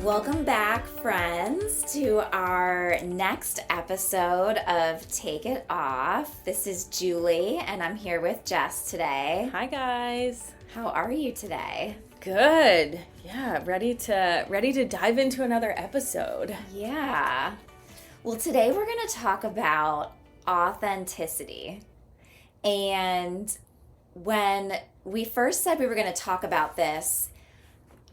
Welcome back, friends, to our next episode of Take It Off. This is Julie, and I'm here with Jess today. Hi, guys. How are you today? Good. Yeah, ready to dive into another episode. Yeah. Well, today we're going to talk about authenticity. And when we first said we were going to talk about this,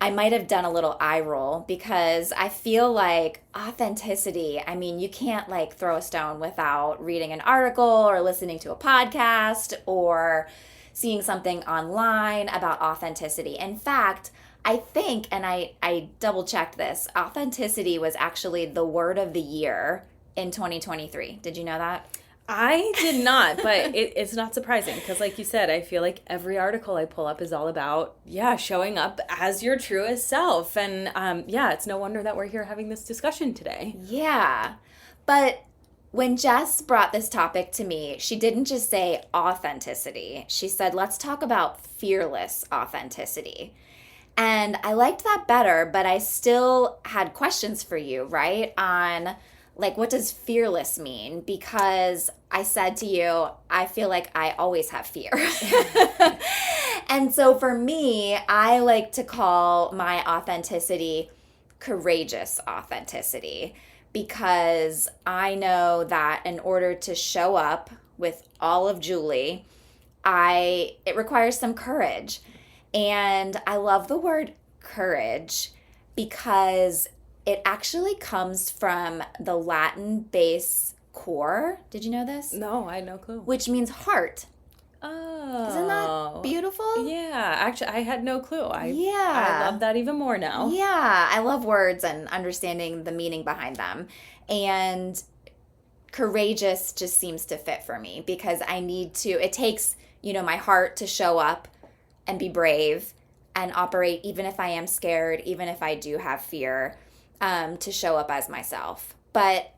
I might have done a little eye roll because I feel like authenticity, I mean, you can't like throw a stone without reading an article or listening to a podcast or seeing something online about authenticity. In fact, I think, and I double checked this, authenticity was actually the word of the year in 2023. Did you know that? I did not, but it's not surprising because, like you said, I feel like every article I pull up is all about, showing up as your truest self. And, it's no wonder that we're here having this discussion today. Yeah. But when Jess brought this topic to me, she didn't just say authenticity. She said, let's talk about fearless authenticity. And I liked that better, but I still had questions for you, right? On like, what does fearless mean? Because I said to you, I feel like I always have fear. And so for me, I like to call my authenticity courageous authenticity, because I know that in order to show up with all of Julie, it requires some courage. And I love the word courage because it actually comes from the Latin base cor. Did you know this? No, I had no clue. Which means heart. Oh. Isn't that beautiful? Yeah, actually, I had no clue. I Yeah. love that even more now. Yeah, I love words and understanding the meaning behind them. And courageous just seems to fit for me because it takes, my heart to show up and be brave and operate even if I am scared, even if I do have fear. To show up as myself. But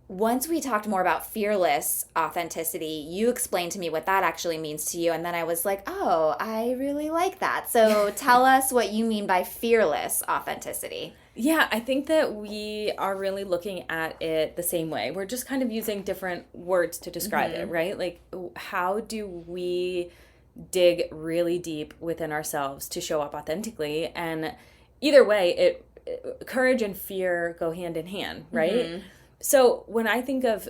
once we talked more about fearless authenticity, you explained to me what that actually means to you. And then I was like, oh, I really like that. So tell us what you mean by fearless authenticity. Yeah, I think that we are really looking at it the same way. We're just kind of using different words to describe it, right? Like, how do we dig really deep within ourselves to show up authentically? And either way, courage and fear go hand in hand, right? Mm-hmm. So when I think of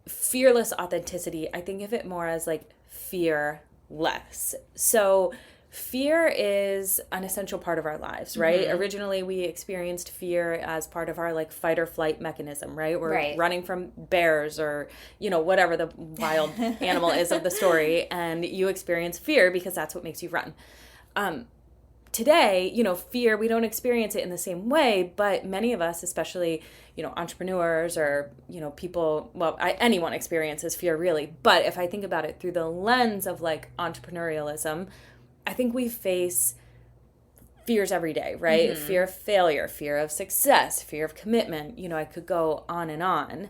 fearless authenticity, I think of it more as like fearless. So fear is an essential part of our lives, right? Mm-hmm. Originally, we experienced fear as part of our like fight or flight mechanism, right? We're running from bears or, whatever the wild animal is of the story. And you experience fear because that's what makes you run. Today, fear, we don't experience it in the same way, but many of us, especially, entrepreneurs or, people, anyone experiences fear really. But if I think about it through the lens of like entrepreneurialism, I think we face fears every day, right? Mm-hmm. Fear of failure, fear of success, fear of commitment. I could go on. And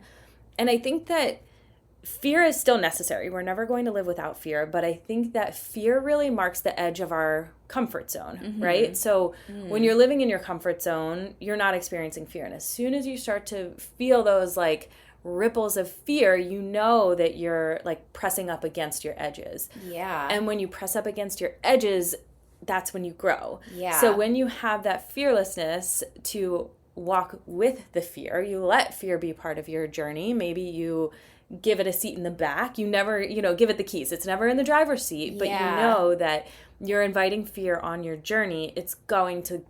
I think that fear is still necessary. We're never going to live without fear, but I think that fear really marks the edge of our comfort zone, right? So when you're living in your comfort zone, you're not experiencing fear. And as soon as you start to feel those like ripples of fear, you know that you're like pressing up against your edges. Yeah. And when you press up against your edges, that's when you grow. Yeah. So when you have that fearlessness to walk with the fear, you let fear be part of your journey. Maybe you give it a seat in the back. You never, give it the keys. It's never in the driver's seat, but you know that you're inviting fear on your journey. It's going to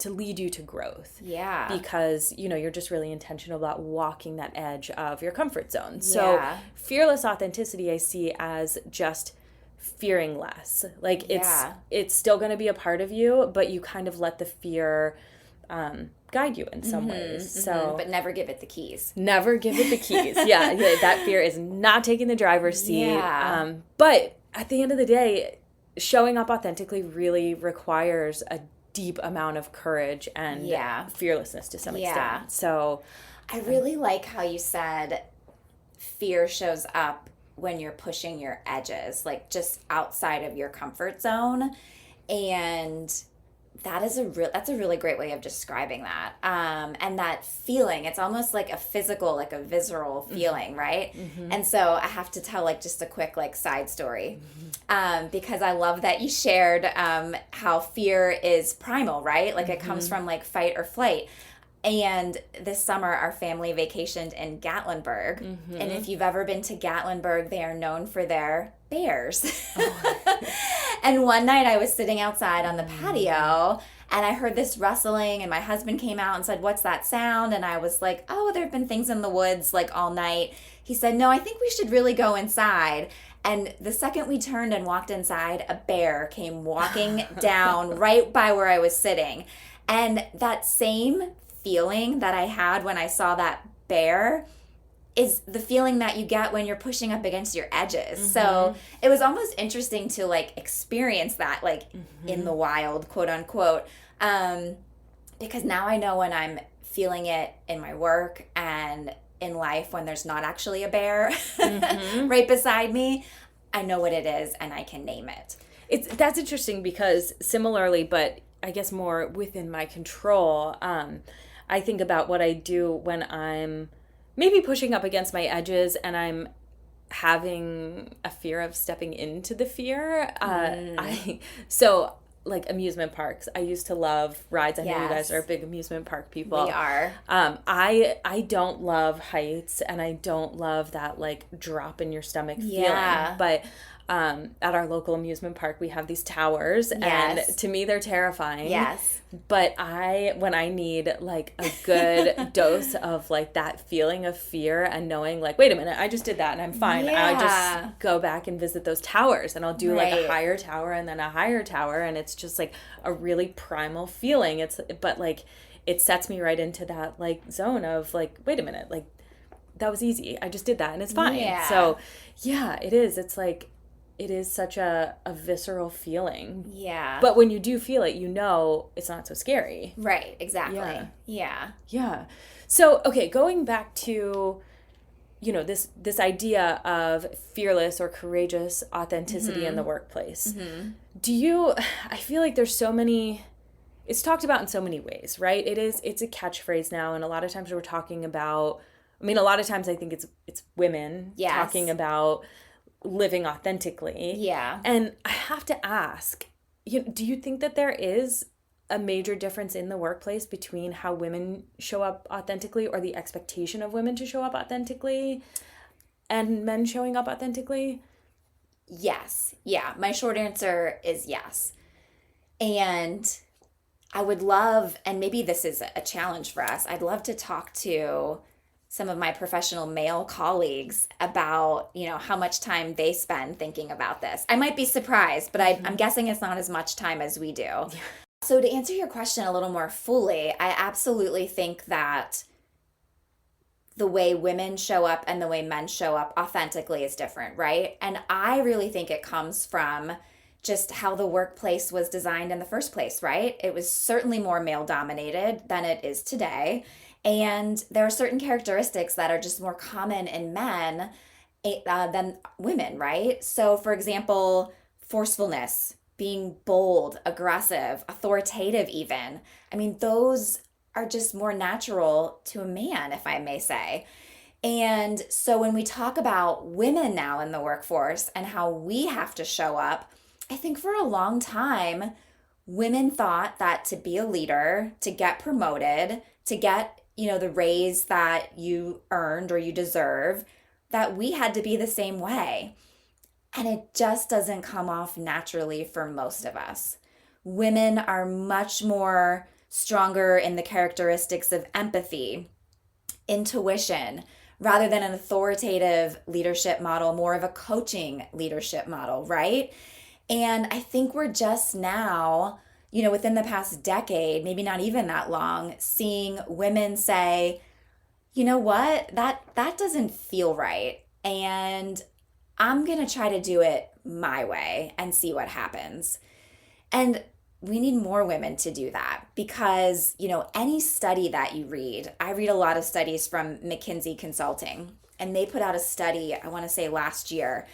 lead you to growth. Yeah. Because, you're just really intentional about walking that edge of your comfort zone. So fearless authenticity I see as just fearing less. Like it's still going to be a part of you, but you kind of let the fear guide you in some ways. So, but never give it the keys. Never give it the keys. Yeah, that fear is not taking the driver's seat. Yeah. But at the end of the day, showing up authentically really requires a deep amount of courage and fearlessness to some extent. So, I really like how you said fear shows up when you're pushing your edges, like just outside of your comfort zone. And That's a really great way of describing that. And that feeling, it's almost like a physical, like a visceral feeling, right? And so I have to tell like just a quick like side story, because I love that you shared how fear is primal, right? Like it comes from like fight or flight. And this summer, our family vacationed in Gatlinburg. And if you've ever been to Gatlinburg, they are known for their bears. And one night I was sitting outside on the patio and I heard this rustling and my husband came out and said, "What's that sound?" And I was like, "Oh, there have been things in the woods like all night." He said, "No, I think we should really go inside." And the second we turned and walked inside, a bear came walking down right by where I was sitting. And that same feeling that I had when I saw that bear is the feeling that you get when you're pushing up against your edges. So it was almost interesting to like experience that like in the wild, quote unquote, because now I know when I'm feeling it in my work and in life when there's not actually a bear right beside me, I know what it is and I can name it. That's interesting because similarly, but I guess more within my control, I think about what I do when I'm maybe pushing up against my edges and I'm having a fear of stepping into the fear. So like amusement parks. I used to love rides. I know you guys are big amusement park people. We are. I don't love heights and I don't love that like drop in your stomach feeling. But at our local amusement park, we have these towers, and to me, they're terrifying. Yes. But when I need like a good dose of like that feeling of fear and knowing like, wait a minute, I just did that and I'm fine. I just go back and visit those towers, and I'll do like a higher tower and then a higher tower, and it's just like a really primal feeling. But like it sets me right into that like zone of like, wait a minute, like that was easy. I just did that and it's fine. Yeah. So yeah, it is. It's like, it is such a visceral feeling. Yeah. But when you do feel it, you know it's not so scary. Right, exactly. Yeah. So, okay, going back to, you know, this idea of fearless or courageous authenticity in the workplace. I feel like there's so many, it's talked about in so many ways, right? It's a catchphrase now, and a lot of times we're talking about, I mean, a lot of times I think it's women talking about living authentically. Yeah. And I have to ask, do you think that there is a major difference in the workplace between how women show up authentically, or the expectation of women to show up authentically, and men showing up authentically? Yes. Yeah. My short answer is yes. And I would love, and maybe this is a challenge for us, I'd love to talk to some of my professional male colleagues about, how much time they spend thinking about this. I might be surprised, but I'm guessing it's not as much time as we do. Yeah. So to answer your question a little more fully, I absolutely think that the way women show up and the way men show up authentically is different, right? And I really think it comes from just how the workplace was designed in the first place, right? It was certainly more male dominated than it is today. And there are certain characteristics that are just more common in men than women, right? So, for example, forcefulness, being bold, aggressive, authoritative even. I mean, those are just more natural to a man, if I may say. And so when we talk about women now in the workforce and how we have to show up, I think for a long time, women thought that to be a leader, to get promoted, to get the raise that you earned or you deserve, that we had to be the same way. And it just doesn't come off naturally for most of us. Women are much more stronger in the characteristics of empathy, intuition, rather than an authoritative leadership model, more of a coaching leadership model, right? And I think we're just now, within the past decade, maybe not even that long, seeing women say, you know what, that doesn't feel right. And I'm going to try to do it my way and see what happens. And we need more women to do that because, any study that you read, I read a lot of studies from McKinsey Consulting, and they put out a study, I want to say last year,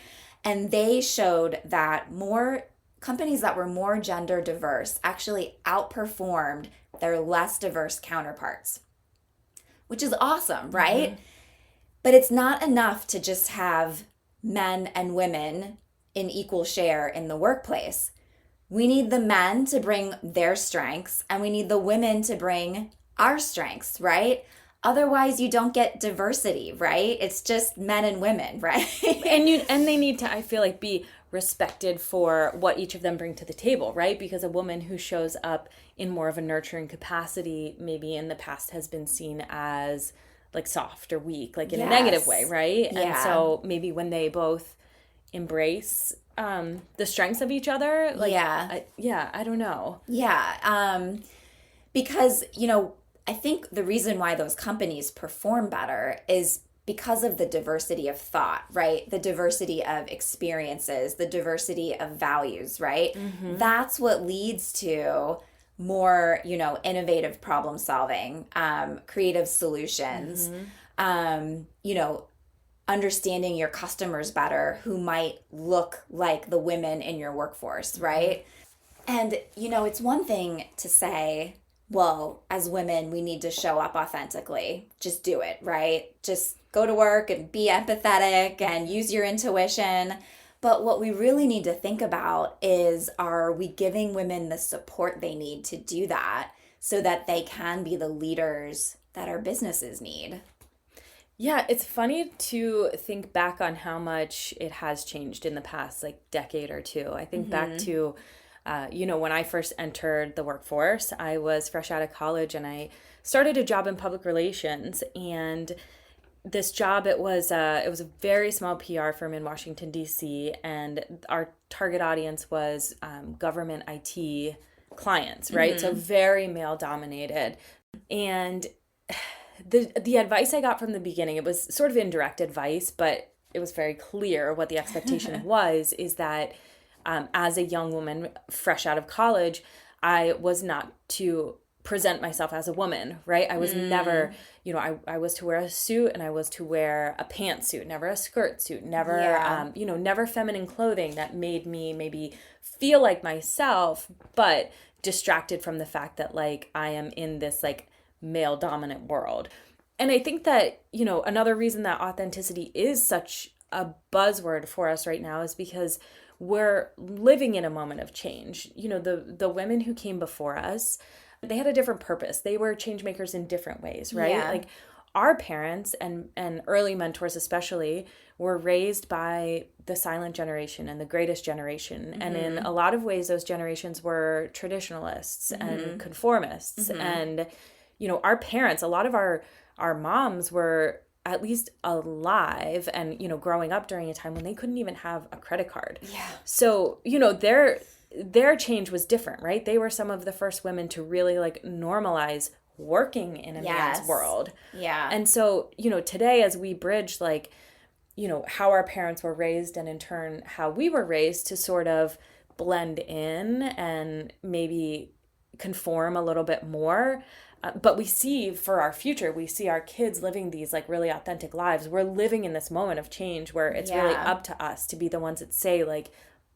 and they showed that more companies that were more gender diverse actually outperformed their less diverse counterparts, which is awesome, right? Mm-hmm. But it's not enough to just have men and women in equal share in the workplace. We need the men to bring their strengths, and we need the women to bring our strengths, right? Otherwise, you don't get diversity, right? It's just men and women, right? and they need to, I feel like, be respected for what each of them bring to the table, right? Because a woman who shows up in more of a nurturing capacity maybe in the past has been seen as like soft or weak, like in a negative way, right? Yeah. And so maybe when they both embrace the strengths of each other, like I don't know. Yeah. Because, I think the reason why those companies perform better is because of the diversity of thought, right? The diversity of experiences, the diversity of values, right? Mm-hmm. That's what leads to more, innovative problem solving, creative solutions, mm-hmm. Understanding your customers better who might look like the women in your workforce, right? Mm-hmm. And, it's one thing to say, well, as women, we need to show up authentically. Just do it, right? Just go to work and be empathetic and use your intuition. But what we really need to think about is, are we giving women the support they need to do that so that they can be the leaders that our businesses need? Yeah, it's funny to think back on how much it has changed in the past, like, decade or two. I think back to when I first entered the workforce, I was fresh out of college and I started a job in public relations. And this job, it was a very small PR firm in Washington, D.C. And our target audience was government IT clients, right? Mm-hmm. So very male dominated. And the advice I got from the beginning, it was sort of indirect advice, but it was very clear what the expectation was, is that as a young woman fresh out of college, I was not to present myself as a woman, right? I was never, I was to wear a suit and I was to wear a pantsuit, never a skirt suit, never, never feminine clothing that made me maybe feel like myself, but distracted from the fact that, like, I am in this, like, male dominant world. And I think that, another reason that authenticity is such a buzzword for us right now is because we're living in a moment of change. The women who came before us, they had a different purpose. They were change makers in different ways, right? Yeah. Like, our parents and early mentors especially were raised by the silent generation and the greatest generation. Mm-hmm. And in a lot of ways, those generations were traditionalists mm-hmm. and conformists. Mm-hmm. And, our parents, a lot of our moms were at least alive and, growing up during a time when they couldn't even have a credit card. Yeah. So, their change was different, right? They were some of the first women to really, like, normalize working in a man's world. Yeah. And so, today, as we bridge, like, how our parents were raised and in turn how we were raised to sort of blend in and maybe conform a little bit more. But we see for our future, we see our kids living these, like, really authentic lives. We're living in this moment of change where it's really up to us to be the ones that say, like,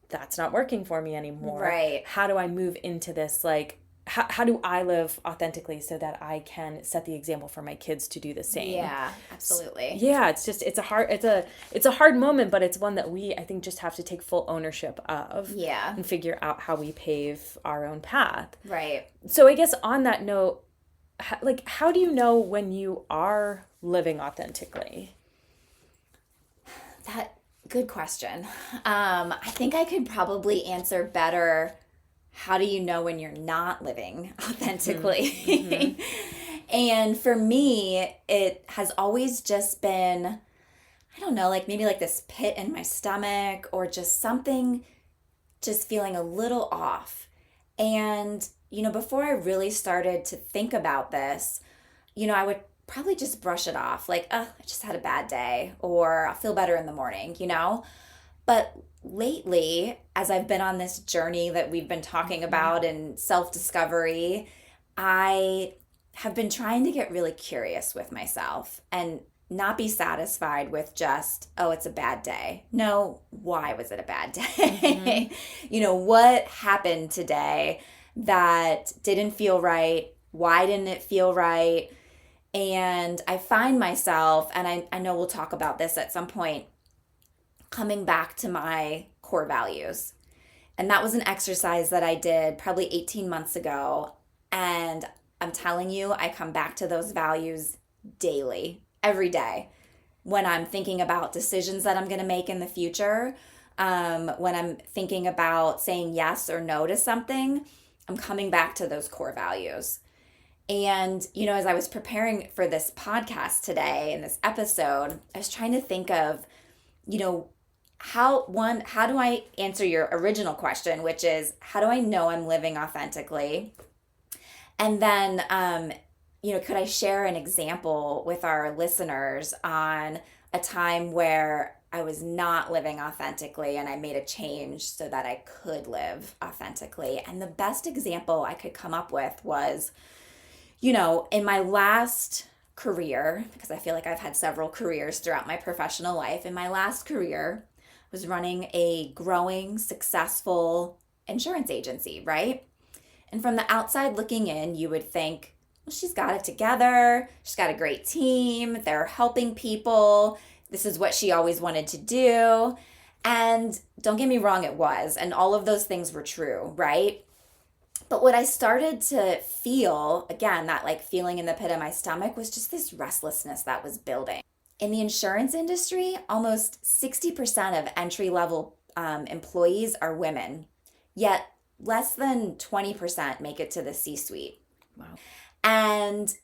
that's not working for me anymore. Right. How do I move into this, like, how do I live authentically so that I can set the example for my kids to do the same? Yeah, absolutely. Yeah, it's a hard moment, but it's one that we, I think, just have to take full ownership of. Yeah. And figure out how we pave our own path. Right. So I guess on that note, how do you know when you are living authentically? Good question. I think I could probably answer better. How do you know when you're not living authentically? Mm-hmm. And for me, it has always just been, I don't know, like maybe like this pit in my stomach or just something just feeling a little off. And before I really started to think about this, I would probably just brush it off. Like, I just had a bad day, or I'll feel better in the morning, But lately, as I've been on this journey that we've been talking about in self-discovery, I have been trying to get really curious with myself and not be satisfied with just, oh, it's a bad day. No, why was it a bad day? What happened today that didn't feel right? Why didn't it feel right? And I find myself, and I know we'll talk about this at some point, coming back to my core values. And that was an exercise that I did probably 18 months ago. And I'm telling you, I come back to those values daily, every day. When I'm thinking about decisions that I'm going to make in the future, when I'm thinking about saying yes or no to something, I'm coming back to those core values. And, as I was preparing for this podcast today and this episode, I was trying to think of, how do I answer your original question, which is, how do I know I'm living authentically? And then, could I share an example with our listeners on a time where I was not living authentically and I made a change so that I could live authentically? And the best example I could come up with was, in my last career, because I feel like I've had several careers throughout my professional life, in my last career, I was running a growing, successful insurance agency, right? And from the outside looking in, you would think, well, she's got it together. She's got a great team. They're helping people. This is what she always wanted to do. And don't get me wrong, it was. And all of those things were true, right? But what I started to feel, again, that like feeling in the pit of my stomach, was just this restlessness that was building. In the insurance industry, almost 60% of entry-level employees are women, yet less than 20% make it to the C-suite. Wow. And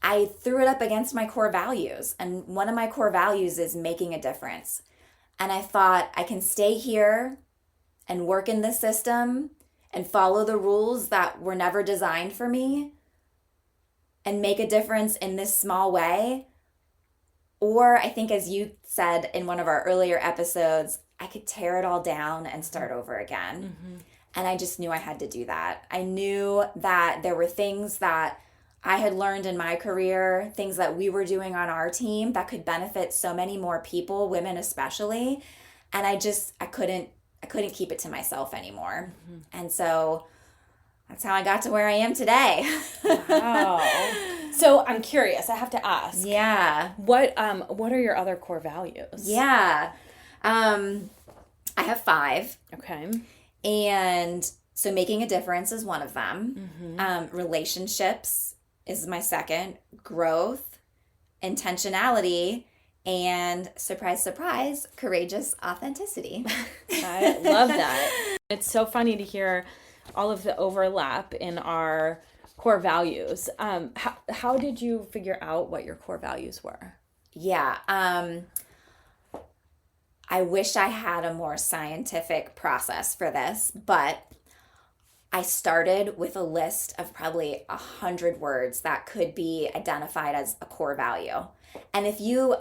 I threw it up against my core values. And one of my core values is making a difference. And I thought, I can stay here and work in the system and follow the rules that were never designed for me and make a difference in this small way. Or I think, as you said in one of our earlier episodes, I could tear it all down and start over again. Mm-hmm. And I just knew I had to do that. I knew that there were things that I had learned in my career, things that we were doing on our team that could benefit so many more people, women especially. And I couldn't keep it to myself anymore. Mm-hmm. And so that's how I got to where I am today. Wow. So I'm curious, I have to ask. Yeah. What are your other core values? Yeah. I have 5. Okay. And so making a difference is one of them. Mm-hmm. Relationships is my second. Growth, intentionality, and surprise, surprise, courageous authenticity. I love that. It's so funny to hear all of the overlap in our core values. How did you figure out what your core values were? Yeah. I wish I had a more scientific process for this, but I started with a list of probably 100 words that could be identified as a core value. And if you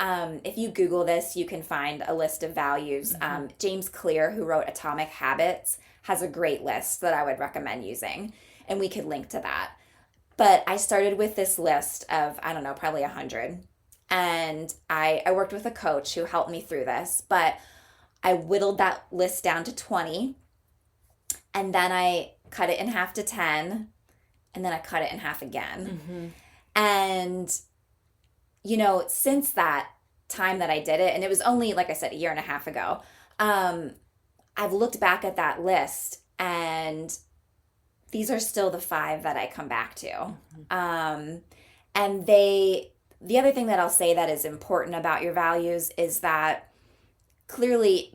Google this, you can find a list of values. Mm-hmm. James Clear, who wrote Atomic Habits, has a great list that I would recommend using, and we could link to that. But I started with this list of, I don't know, probably 100. And I worked with a coach who helped me through this, but I whittled that list down to 20, and then I cut it in half to 10, and then I cut it in half again. Mm-hmm. And since that time that I did it, and it was only, like I said, a year and a half ago, I've looked back at that list, and these are still the 5 that I come back to. Mm-hmm. And the other thing that I'll say that is important about your values is that clearly,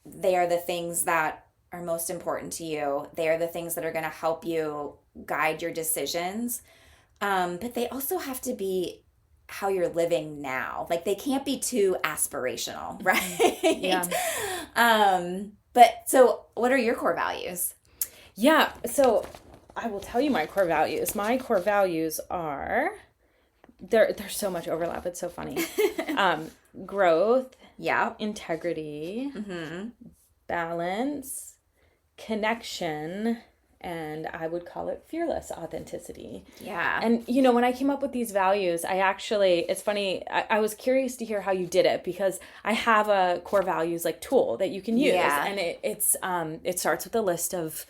they are the things that are most important to you. They are the things that are going to help you guide your decisions. But they also have to be how you're living now. Like, they can't be too aspirational, right? Yeah. But so what are your core values? Yeah. So I will tell you my core values. My core values are, there's so much overlap. It's so funny. Growth. Yeah. Integrity. Mm-hmm. Balance. Connection. and I would call it fearless authenticity. Yeah. And, when I came up with these values, it's funny, I was curious to hear how you did it, because I have a core values like tool that you can use. Yeah. And it starts with a list of,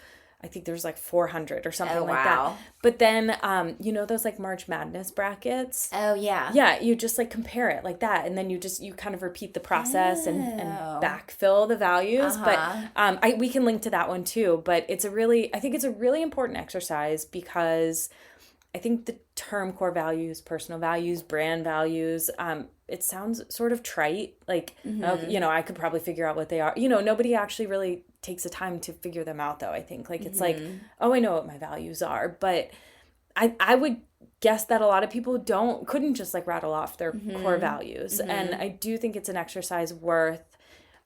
I think there's like 400 or something like wow. that. But then, those like March Madness brackets. Oh, yeah. Yeah, you just like compare it like that. And then you kind of repeat the process and backfill the values. Uh-huh. But we can link to that one too. But I think it's a really important exercise, because I think the term core values, personal values, brand values, it sounds sort of trite. Like, I could probably figure out what they are. Nobody actually really takes the time to figure them out, though, I think. Like, it's like, oh, I know what my values are. But I would guess that a lot of people couldn't just like rattle off their core values. And I do think it's an exercise worth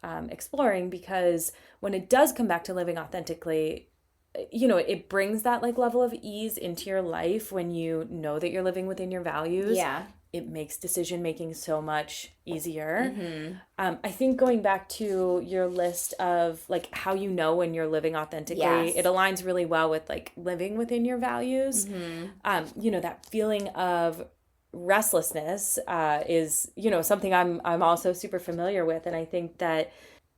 exploring, because when it does come back to living authentically, it brings that like level of ease into your life when you know that you're living within your values. Yeah. It makes decision making so much easier. I think going back to your list of like how when you're living authentically, it aligns really well with like living within your values. That feeling of restlessness is something I'm also super familiar with, and I think that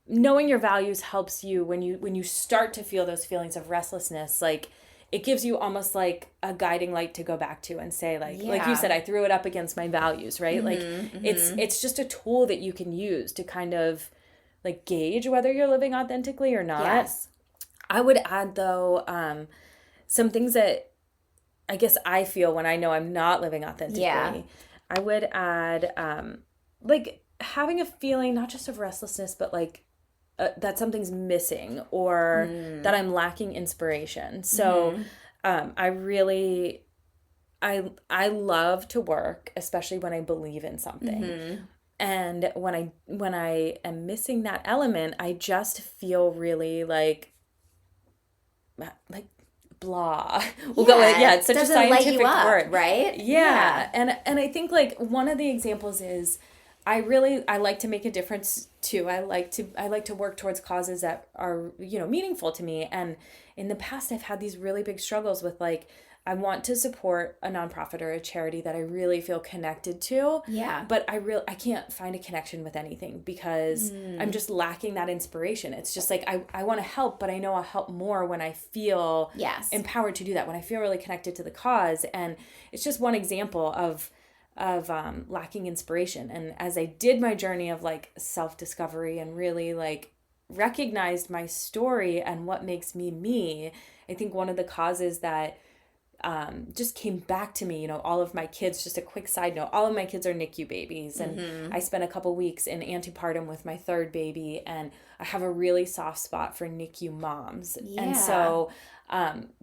knowing your values helps you when you start to feel those feelings of restlessness. Like, it gives you almost like a guiding light to go back to and say, like you said, I threw it up against my values, right? It's just a tool that you can use to kind of like gauge whether you're living authentically or not. Yes. I would add, though, some things that I guess I feel when I know I'm not living authentically. Yeah. I would add like having a feeling not just of restlessness, but like that something's missing, or that I'm lacking inspiration. So I love to work, especially when I believe in something. And when I am missing that element, I just feel really like blah. It's such a scientific word, right? Yeah. And I think like one of the examples is I like to make a difference too. I like to work towards causes that are, meaningful to me. And in the past, I've had these really big struggles with like, I want to support a nonprofit or a charity that I really feel connected to. Yeah. But I can't find a connection with anything, because I'm just lacking that inspiration. It's just like, I want to help, but I know I'll help more when I feel empowered to do that, when I feel really connected to the cause. And it's just one example of lacking inspiration. And as I did my journey of like self-discovery and really like recognized my story and what makes me, I think one of the causes that just came back to me, all of my kids, just a quick side note, all of my kids are NICU babies. And I spent a couple weeks in antepartum with my third baby, and I have a really soft spot for NICU moms. Yeah. And so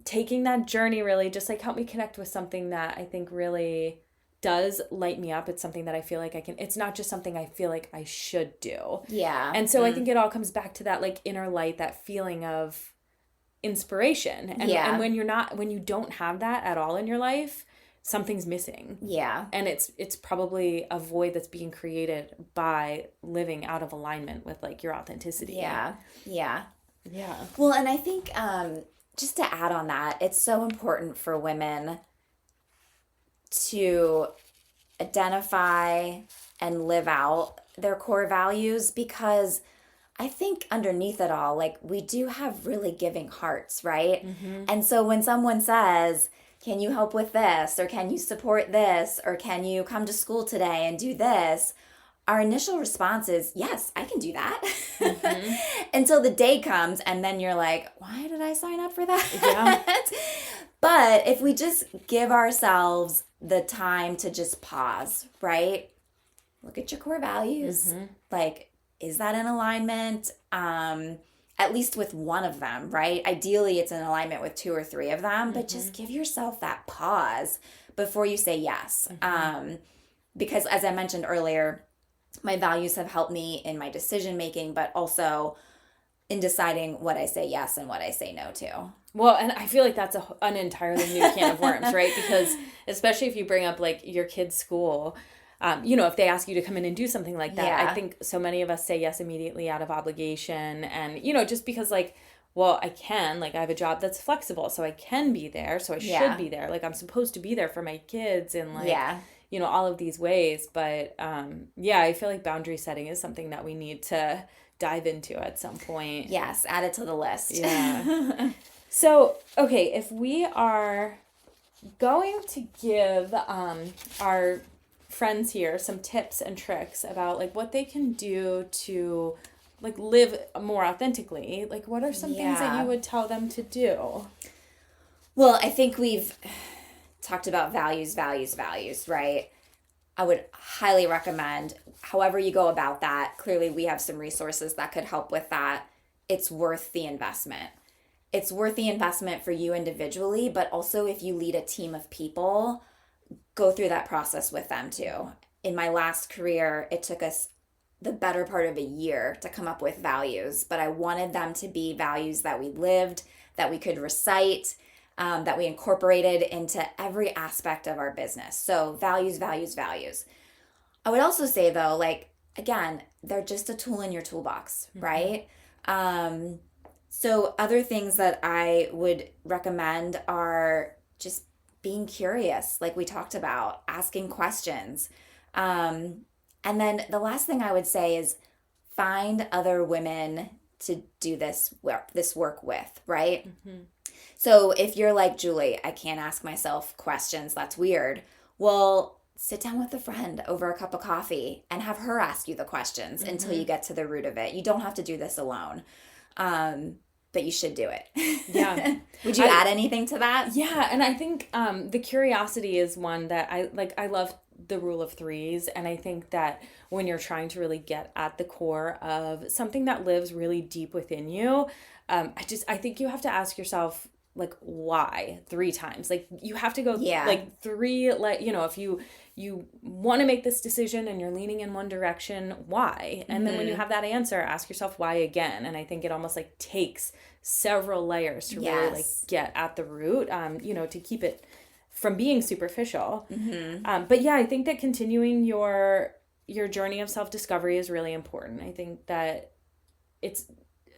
taking that journey really just like helped me connect with something that I think really does light me up. It's something that I feel like it's not just something I feel like I should do. Yeah. And so I think it all comes back to that like inner light, that feeling of inspiration. And when you don't have that at all in your life, something's missing. Yeah. And it's probably a void that's being created by living out of alignment with like your authenticity. Yeah. Yeah. Yeah. Well, and I think just to add on that, it's so important for women to identify and live out their core values, because I think underneath it all, like, we do have really giving hearts, right? And so when someone says, can you help with this, or can you support this, or can you come to school today and do this, our initial response is, yes, I can do that. Until the day comes, and then you're like, why did I sign up for that? Yeah. But if we just give ourselves the time to just pause, right? Look at your core values. Like, is that in alignment? At least with one of them, right? Ideally, it's in alignment with 2 or 3 of them, but just give yourself that pause before you say yes. Because as I mentioned earlier, my values have helped me in my decision making, but also in deciding what I say yes and what I say no to. Well, and I feel like that's an entirely new can of worms, right? Because especially if you bring up like your kid's school, if they ask you to come in and do something like that, I think so many of us say yes immediately out of obligation. And, just because like, well, I can, like, I have a job that's flexible, so I can be there, so I should be there. Like, I'm supposed to be there for my kids and, like, you know, all of these ways. But, yeah, I feel like boundary setting is something that we need to dive into at some point. Yes, add it to the list. Yeah. So, okay, if we are going to give our friends here some tips and tricks about, like, what they can do to, like, live more authentically, like, what are some things that you would tell them to do? Well, I think we've talked about values, right? I would highly recommend, however you go about that, clearly we have some resources that could help with that. It's worth the investment. It's worth the investment for you individually, but also if you lead a team of people, go through that process with them too. In my last career, it took us the better part of a year to come up with values, but I wanted them to be values that we lived, that we could recite, that we incorporated into every aspect of our business. So values. I would also say though, like, again, they're just a tool in your toolbox, right? So other things that I would recommend are just being curious, like we talked about, asking questions. And then the last thing I would say is find other women to do this work with, right? So if you're like, Julie, I can't ask myself questions, that's weird. Well, sit down with a friend over a cup of coffee and have her ask you the questions until you get to the root of it. You don't have to do this alone. But you should do it. Yeah. Would you add anything to that? Yeah, and I think the curiosity is one that I love the rule of threes, and I think that when you're trying to really get at the core of something that lives really deep within you, I think you have to ask yourself, like, why 3 times. Like, you have to go like 3, like, you know, if you want to make this decision and you're leaning in one direction, why? And then when you have that answer, ask yourself why again. And I think it almost like takes several layers to really like get at the root, you know, to keep it from being superficial. But yeah, I think that continuing your journey of self-discovery is really important. I think that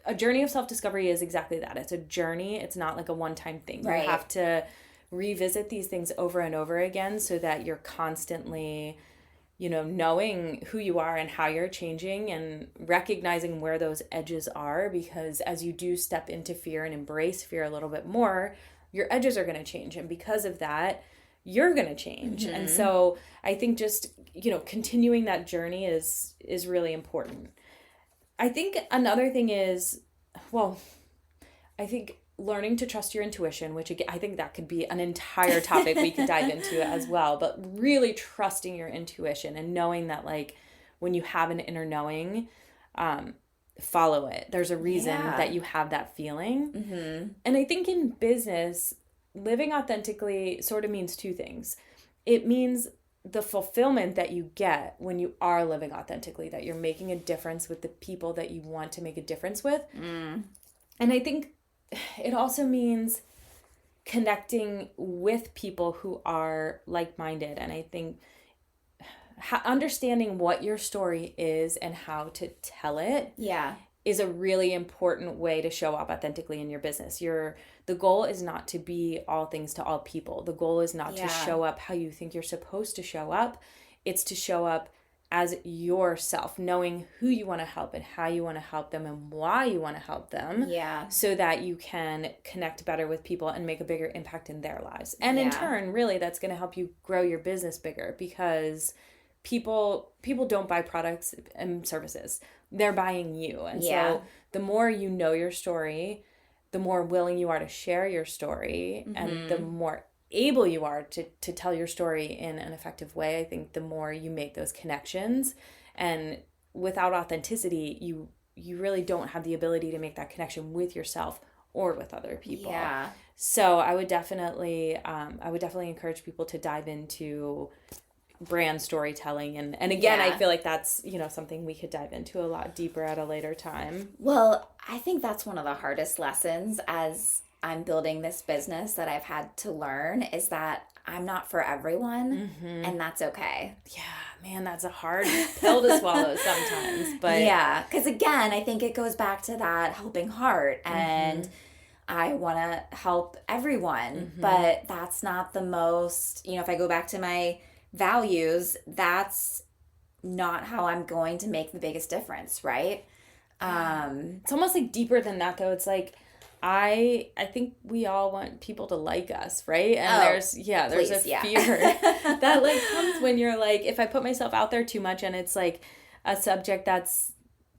a journey of self-discovery is exactly that. It's a journey. It's not like a one-time thing. Right. You have to revisit these things over and over again so that you're constantly, you know, knowing who you are and how you're changing and recognizing where those edges are, because as you do step into fear and embrace fear a little bit more, your edges are going to change. And because of that, you're going to change. And so I think just, you know, continuing that journey is really important. I think another thing is, well, I think learning to trust your intuition, which again, I think that could be an entire topic we could dive into as well, but really trusting your intuition and knowing that, like, when you have an inner knowing, follow it. There's a reason that you have that feeling. And I think in business, living authentically sort of means 2 things. It means the fulfillment that you get when you are living authentically, that you're making a difference with the people that you want to make a difference with. And I think it also means connecting with people who are like-minded. And I think understanding what your story is and how to tell it is a really important way to show up authentically in your business. The goal is not to be all things to all people. The goal is not to show up how you think you're supposed to show up. It's to show up as yourself, knowing who you want to help and how you want to help them and why you want to help them. So that you can connect better with people and make a bigger impact in their lives. And in turn, really, that's going to help you grow your business bigger, because people don't buy products and services. They're buying you. And so the more you know your story, the more willing you are to share your story, and the more able you are to tell your story in an effective way, I think the more you make those connections. And without authenticity, you really don't have the ability to make that connection with yourself or with other people. So I would definitely encourage people to dive into brand storytelling, and again, I feel like that's, you know, something we could dive into a lot deeper at a later time. Well, I think that's one of the hardest lessons as I'm building this business that I've had to learn is that I'm not for everyone, and that's okay. Yeah, man, that's a hard pill to swallow sometimes. But yeah, because again, I think it goes back to that helping heart, and I want to help everyone, but that's not the most, if I go back to my values, that's not how I'm going to make the biggest difference, right? It's almost like deeper than that, though. It's like, I think we all want people to like us, right? And there's a fear that like comes when you're like, if I put myself out there too much and it's like a subject that's,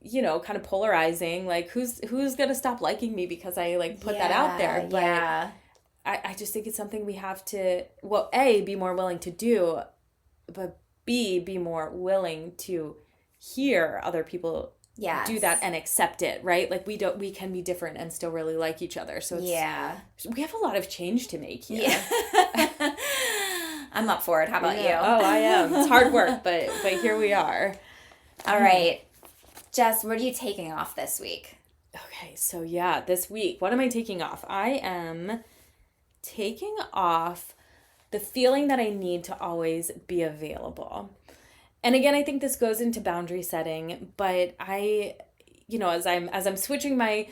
kind of polarizing, like who's gonna stop liking me because I like put that out there. But I just think it's something we have to, well, A, be more willing to do, but B, be more willing to hear other people do that and accept it, right? Like we can be different and still really like each other. So it's, we have a lot of change to make here. Yeah. I'm up for it. How about you? Oh, I am. It's hard work, but here we are. All right. Jess, what are you taking off this week? Okay, so this week, what am I taking off? I am taking off the feeling that I need to always be available. And again, I think this goes into boundary setting, but I, as I'm switching my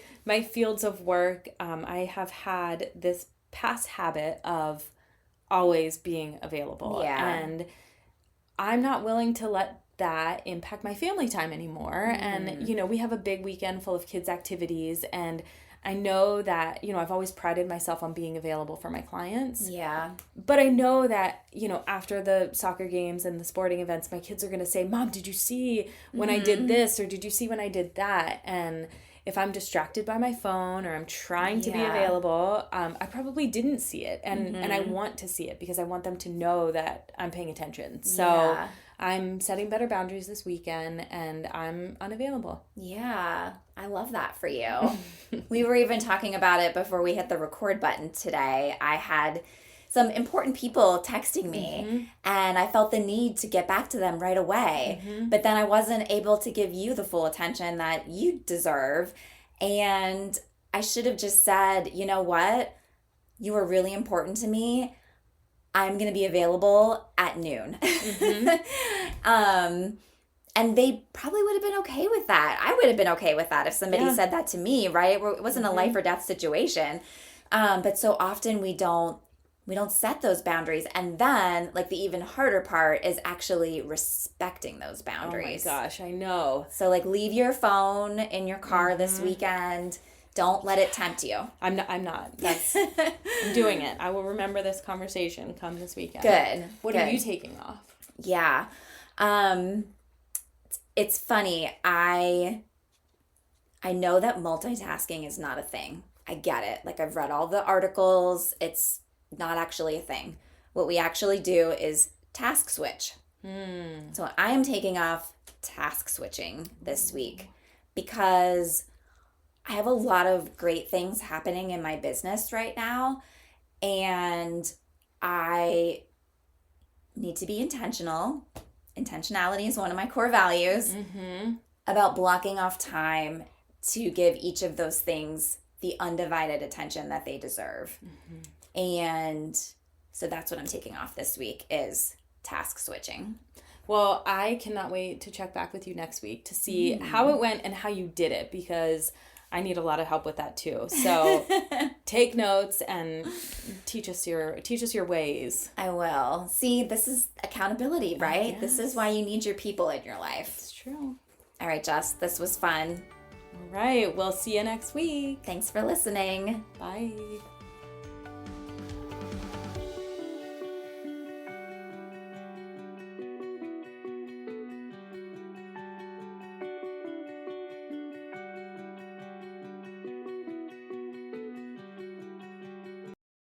fields of work, I have had this past habit of always being available. Yeah. And I'm not willing to let that impact my family time anymore. And, we have a big weekend full of kids' activities, and I know that, I've always prided myself on being available for my clients. Yeah. But I know that, after the soccer games and the sporting events, my kids are going to say, Mom, did you see when I did this? Or did you see when I did that? And if I'm distracted by my phone or I'm trying to be available, I probably didn't see it. And I want to see it because I want them to know that I'm paying attention. So I'm setting better boundaries this weekend and I'm unavailable. Yeah, I love that for you. We were even talking about it before we hit the record button today. I had some important people texting me and I felt the need to get back to them right away. But then I wasn't able to give you the full attention that you deserve. And I should have just said, you know what? You were really important to me. I'm going to be available at noon. And they probably would have been okay with that. I would have been okay with that if somebody said that to me, right? It wasn't a life or death situation. But so often we don't set those boundaries. And then like the even harder part is actually respecting those boundaries. Oh my gosh, I know. So like leave your phone in your car this weekend. Don't let it tempt you. I'm not. I'm doing it. I will remember this conversation come this weekend. Good. What are you taking off? Yeah. It's funny. I know that multitasking is not a thing. I get it. Like I've read all the articles. It's not actually a thing. What we actually do is task switch. So I am taking off task switching this week because I have a lot of great things happening in my business right now, and I need to be intentional. Intentionality is one of my core values about blocking off time to give each of those things the undivided attention that they deserve. And so that's what I'm taking off this week is task switching. Well, I cannot wait to check back with you next week to see how it went and how you did it, because I need a lot of help with that too. So take notes and teach us your ways. I will. See, this is accountability, right? Yes. This is why you need your people in your life. It's true. All right, Jess, this was fun. All right. We'll see you next week. Thanks for listening. Bye.